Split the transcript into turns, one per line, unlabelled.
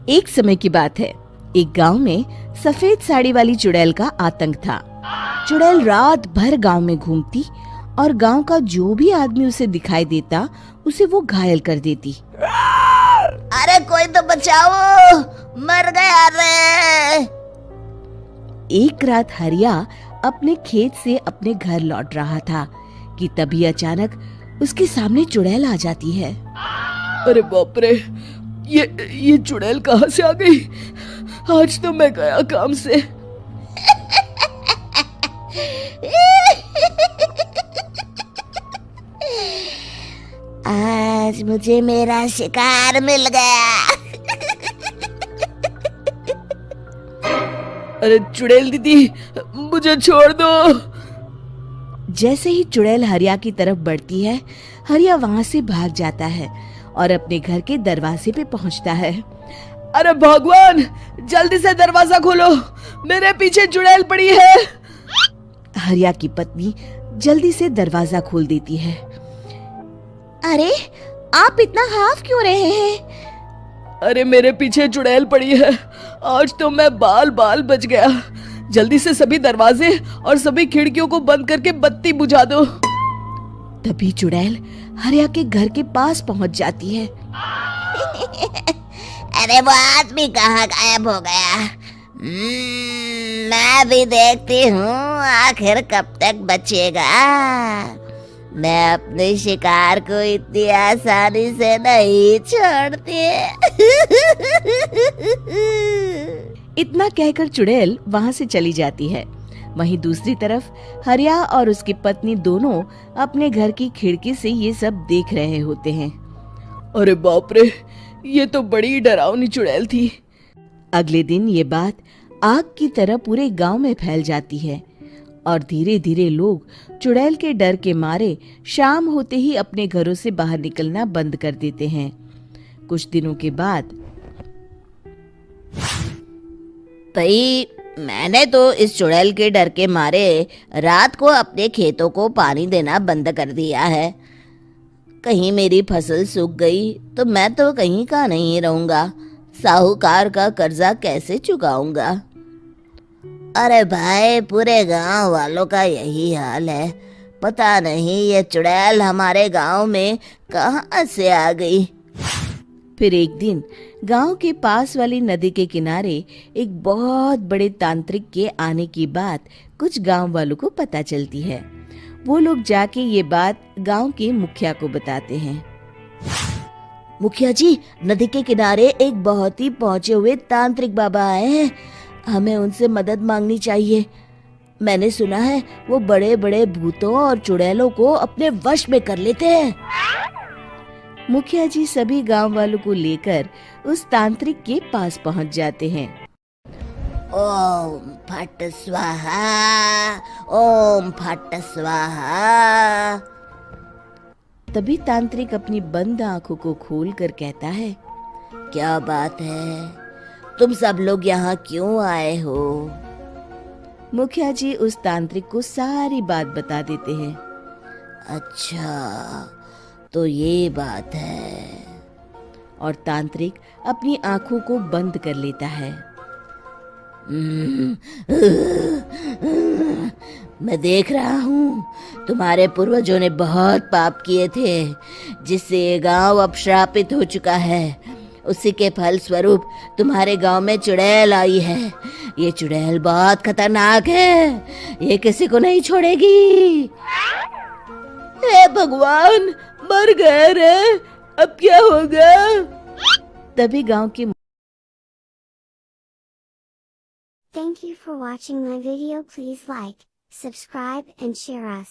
एक समय की बात है, एक गांव में सफेद साड़ी वाली चुड़ैल का आतंक था। चुड़ैल रात भर गांव में घूमती और गांव का जो भी आदमी उसे दिखाई देता उसे वो घायल कर देती।
अरे कोई तो बचाओ, मर गया रे।
एक रात हरिया अपने खेत से अपने घर लौट रहा था कि तभी अचानक उसके सामने चुड़ैल आ जाती है।
अरे बाप रे, ये चुड़ैल कहाँ से आ गई? आज तो मैं गया काम से।
आज मुझे मेरा शिकार मिल गया।
अरे चुड़ैल दीदी, मुझे छोड़ दो।
जैसे ही चुड़ैल हरिया की तरफ बढ़ती है, हरिया वहाँ से भाग जाता है और अपने घर के दरवाजे पे पहुँचता है।
अरे भगवान, जल्दी से दरवाजा खोलो, मेरे पीछे चुड़ैल पड़ी है।
हरिया की पत्नी जल्दी से दरवाजा खोल देती है।
अरे आप इतना हाफ क्यों रहे हैं?
अरे मेरे पीछे चुड़ैल पड़ी है, आज तो मैं बाल बाल बच गया। जल्दी से सभी दरवाजे और सभी खिड़कियों को बंद करके बत्ती बुझा दो।
तभी चुड़ैल हरिया के घर के पास पहुंच जाती है।
अरे वो आदमी कहाँ गायब हो गया? मैं भी देखती हूँ आखिर कब तक बचेगा। मैं अपने शिकार को इतनी आसानी से नहीं छोड़ती।
इतना कहकर चुड़ैल वहाँ से चली जाती है। वहीं दूसरी तरफ हरिया और उसकी पत्नी दोनों अपने घर की खिड़की से ये सब देख रहे होते हैं।
अरे बाप रे, ये तो बड़ी डरावनी चुड़ैल थी।
अगले दिन ये बात आग की तरह पूरे गांव में फैल जाती है और धीरे धीरे लोग चुड़ैल के डर के मारे शाम होते ही अपने घरों से बाहर निकलना बंद कर देते हैं। कुछ दिनों के बाद
भाई, मैंने तो इस चुड़ैल के डर के मारे रात को अपने खेतों को पानी देना बंद कर दिया है। कहीं मेरी फसल सूख गई तो मैं तो कहीं का नहीं रहूंगा। साहूकार का कर्जा कैसे चुकाऊंगा? अरे भाई, पूरे गांव वालों का यही हाल है। पता नहीं ये चुड़ैल हमारे गांव में कहां से आ गई।
फिर एक दिन गांव के पास वाली नदी के किनारे एक बहुत बड़े तांत्रिक के आने की बात कुछ गांव वालों को पता चलती है। वो लोग जाके ये बात गांव के मुखिया को बताते हैं।
मुखिया जी, नदी के किनारे एक बहुत ही पहुंचे हुए तांत्रिक बाबा आए हैं। हमें उनसे मदद मांगनी चाहिए। मैंने सुना है वो बड़े बड़े भूतों और चुड़ैलों को अपने वश में कर लेते हैं।
मुखिया जी सभी गांव वालों को लेकर उस तांत्रिक के पास पहुंच जाते हैं।
ओम फट स्वाहा, ओम फट स्वाहा।
तभी तांत्रिक अपनी बंद आंखों को खोलकर कहता है,
क्या बात है? तुम सब लोग यहाँ क्यों आए हो?
मुखिया जी उस तांत्रिक को सारी बात बता देते हैं।
अच्छा, तो ये बात है।
और तांत्रिक अपनी आंखों को बंद कर लेता है।
मैं देख रहा हूँ तुम्हारे पूर्वजों ने बहुत पाप किए थे, जिससे ये गांव अब श्रापित हो चुका है। उसी के फल स्वरूप तुम्हारे गांव में चुड़ैल आई है। ये चुड़ैल बहुत खतरनाक है, ये किसी को नहीं छोड़ेगी।
हे भगवान, मर गए रे, अब क्या होगा?
तभी गांव के
Thank you for watching my video. Please like, subscribe and share us.